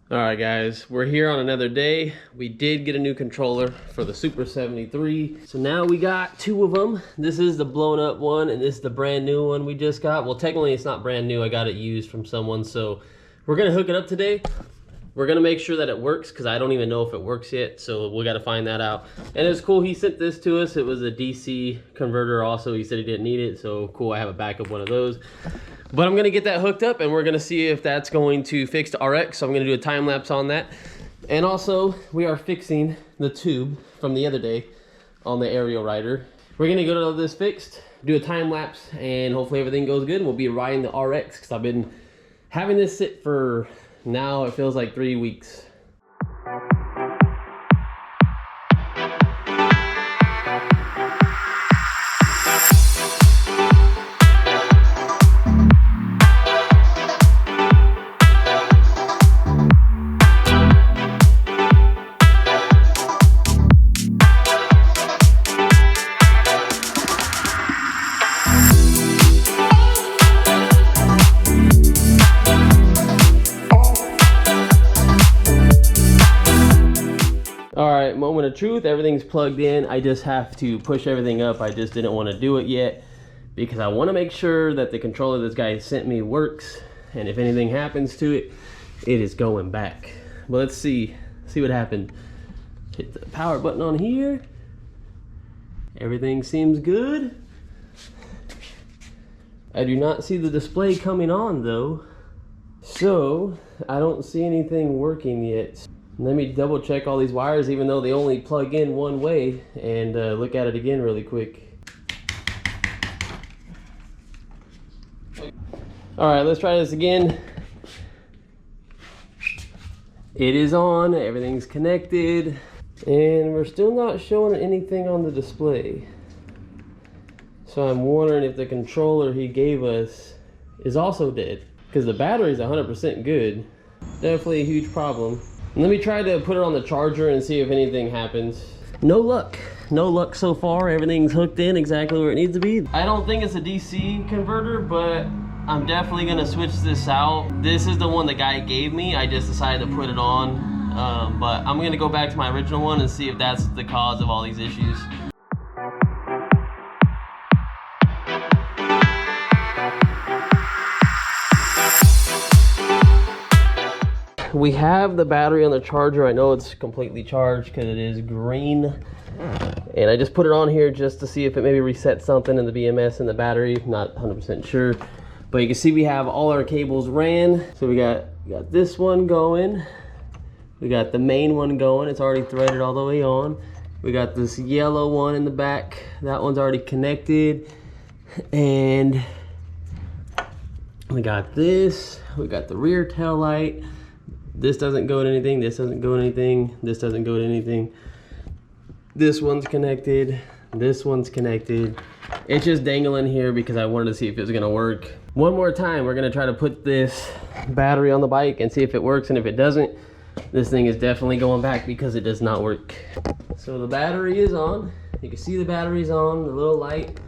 All right, guys, we're here on another day. We did get a new controller for the Super 73. So now we got two of them. This is the blown up one and this is the brand new one we just got. Well, technically it's not brand new. I got it used from someone. So we're gonna hook it up today. We're gonna make sure that it works because I don't even know if it works yet. So we gotta find that out. And it's cool, he sent this to us. It was a DC converter also. He said he didn't need it. So cool, I have a backup one of those. But I'm gonna get that hooked up and we're gonna see if that's going to fix the RX. So I'm gonna do a time lapse on that. And also, we are fixing the tube from the other day on the Aerial Rider. We're gonna go to this fixed, do a time lapse, and hopefully everything goes good. We'll be riding the RX because I've been having this sit for now, it feels like 3 weeks. Alright, moment of truth, everything's plugged in. I just have to push everything up. I just didn't want to do it yet because I want to make sure that the controller this guy sent me works, and if anything happens to it, it is going back. But let's see what happened. Hit the power button on here. Everything seems good. I do not see the display coming on though, so I don't see anything working yet. Let me double check all these wires, even though they only plug in one way, and look at it again really quick. All right, let's try this again. It is on, everything's connected, and we're still not showing anything on the display. So I'm wondering if the controller he gave us is also dead, because the battery's 100% good. Definitely a huge problem. Let me try to put it on the charger and see if anything happens. No luck. No luck so far. Everything's hooked in exactly where it needs to be. I don't think it's a DC converter, but I'm definitely gonna switch this out. This is the one the guy gave me. I just decided to put it on. But I'm gonna go back to my original one and see if that's the cause of all these issues. We have the battery on the charger. I know it's completely charged because it is green. And I just put it on here just to see if it maybe resets something in the BMS and the battery. Not 100% sure. But you can see we have all our cables ran. So we got this one going. We got the main one going. It's already threaded all the way on. We got this yellow one in the back. That one's already connected. And we got this. We got the rear tail light. This doesn't go to anything, this doesn't go to anything, this doesn't go to anything. This one's connected, this one's connected. It's just dangling here because I wanted to see if it was gonna work. One more time, we're gonna try to put this battery on the bike and see if it works, and if it doesn't, this thing is definitely going back because it does not work. So the battery is on. You can see the battery's on, the little light.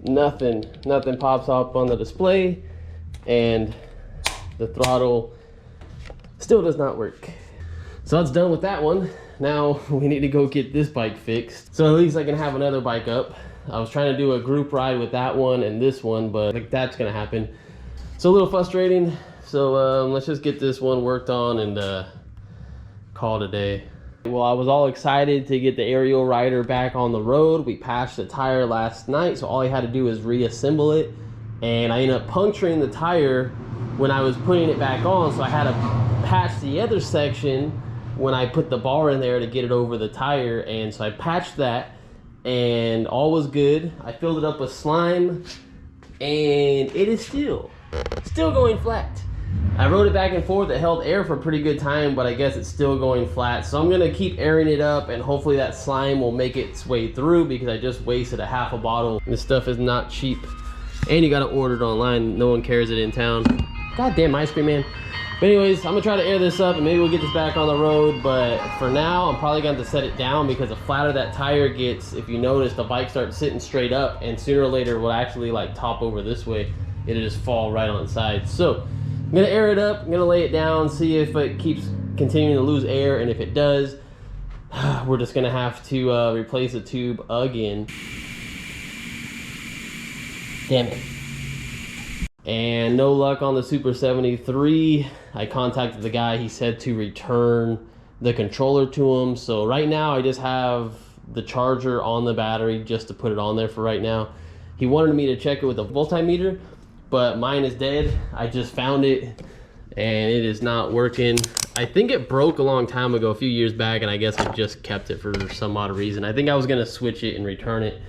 Nothing pops up on the display, and the throttle still does not work. So that's done with that one. Now we need to go get this bike fixed, so at least I can have another bike up. I was trying to do a group ride with that one and this one, but like that's gonna happen. So a little frustrating. So let's just get this one worked on and call it a day. Well, I was all excited to get the Aerial Rider back on the road. We patched the tire last night, so all I had to do was reassemble it, and I ended up puncturing the tire when I was putting it back on, so I had to patch the other section when I put the bar in there to get it over the tire. And so I patched that and all was good. I filled it up with slime and it is still going flat. I rode it back and forth. It held air for a pretty good time, but I guess it's still going flat. So I'm gonna keep airing it up and hopefully that slime will make its way through, because I just wasted a half a bottle. This stuff is not cheap. And you gotta order it online. No one carries it in town. Goddamn ice cream man. But anyways, I'm gonna try to air this up and maybe we'll get this back on the road. But for now, I'm probably going to set it down, because the flatter that tire gets, if you notice, the bike starts sitting straight up, and sooner or later it will actually like top over this way. It'll just fall right on its side. So I'm gonna air it up, I'm gonna lay it down, see if it keeps continuing to lose air, and if it does, we're just gonna have to replace the tube again. Damn it. And no luck on the Super 73. I contacted the guy, he said to return the controller to him. So right now I just have the charger on the battery just to put it on there for right now. He wanted me to check it with a multimeter, but mine is dead. I just found it and it is not working. I think it broke a long time ago, a few years back, and I guess I just kept it for some odd reason. I think I was gonna switch it and return it.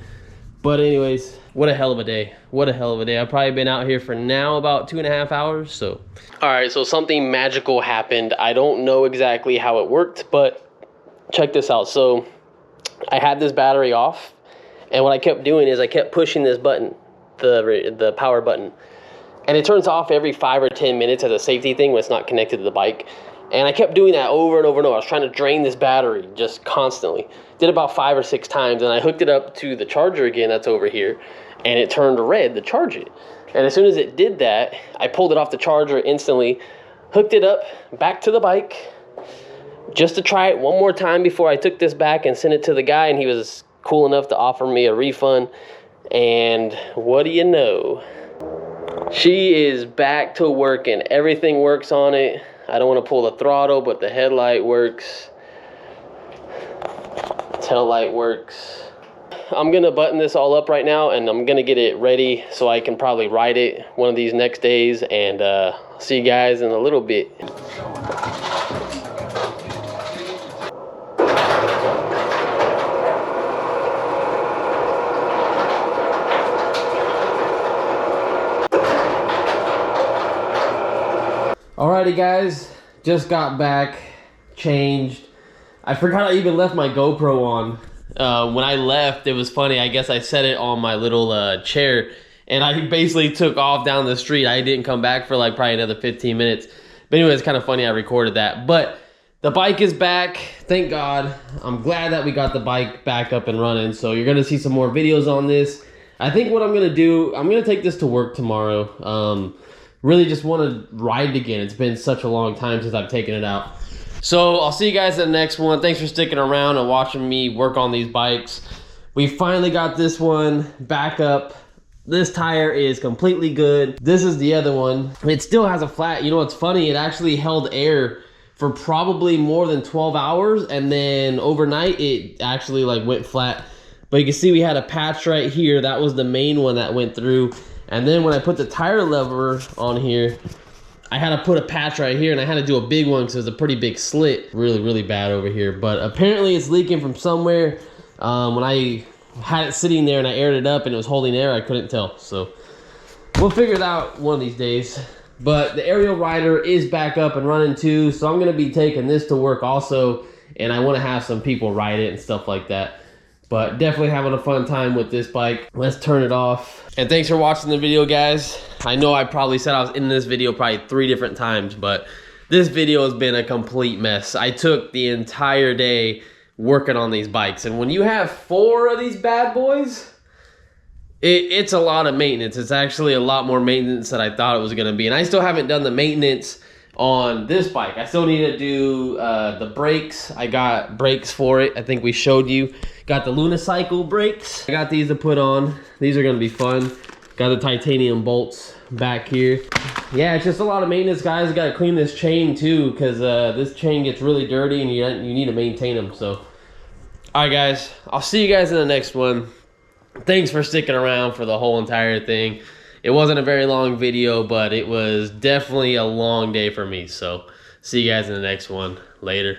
But anyways, what a hell of a day. What a hell of a day. I've probably been out here for now about 2.5 hours, so. All right, so something magical happened. I don't know exactly how it worked, but check this out. So I had this battery off, and what I kept doing is I kept pushing this button, the power button, and it turns off every 5 or 10 minutes as a safety thing when it's not connected to the bike. And I kept doing that over and over and over. I was trying to drain this battery just constantly. Did about 5 or 6 times, and I hooked it up to the charger again that's over here, and it turned red to charge it. And as soon as it did that, I pulled it off the charger instantly, hooked it up back to the bike, just to try it one more time before I took this back and sent it to the guy, and he was cool enough to offer me a refund. And what do you know? She is back to working. Everything works on it. I don't want to pull the throttle, but the headlight works. Tail light works. I'm gonna button this all up right now, and I'm gonna get it ready so I can probably ride it one of these next days, and see you guys in a little bit. Alrighty guys, just got back, changed. I forgot I even left my GoPro on. When I left, it was funny, I guess I set it on my little chair, and I basically took off down the street. I didn't come back for like probably another 15 minutes. But anyway, it's kind of funny I recorded that. But the bike is back, thank God. I'm glad that we got the bike back up and running. So you're gonna see some more videos on this. I think what I'm gonna do, I'm gonna take this to work tomorrow. Really just want to ride it again. It's been such a long time since I've taken it out. So I'll see you guys in the next one. Thanks for sticking around and watching me work on these bikes. We finally got this one back up. This tire is completely good. This is the other one. It still has a flat. You know what's funny? It actually held air for probably more than 12 hours, and then overnight it actually like went flat. But you can see we had a patch right here. That was the main one that went through. And then when I put the tire lever on here, I had to put a patch right here, and I had to do a big one because it was a pretty big slit. Really, really bad over here. But apparently it's leaking from somewhere. When I had it sitting there and I aired it up and it was holding air, I couldn't tell. So we'll figure it out one of these days. But the Aerial Rider is back up and running too. So I'm going to be taking this to work also. And I want to have some people ride it and stuff like that. But definitely having a fun time with this bike. Let's turn it off. And thanks for watching the video, guys. I know I probably said I was in this video probably 3 different times, but this video has been a complete mess. I took the entire day working on these bikes. And when you have 4 of these bad boys, it's a lot of maintenance. It's actually a lot more maintenance than I thought it was gonna be. And I still haven't done the maintenance on this bike. I still need to do the brakes. I got brakes for it. I think we showed you. Got the Lunicycle brakes. I got these to put on. These are gonna be fun. Got the titanium bolts back here. Yeah, it's just a lot of maintenance, guys. You gotta clean this chain too, because this chain gets really dirty and you need to maintain them. So, all right, guys. I'll see you guys in the next one. Thanks for sticking around for the whole entire thing. It wasn't a very long video, but it was definitely a long day for me. So, see you guys in the next one. Later.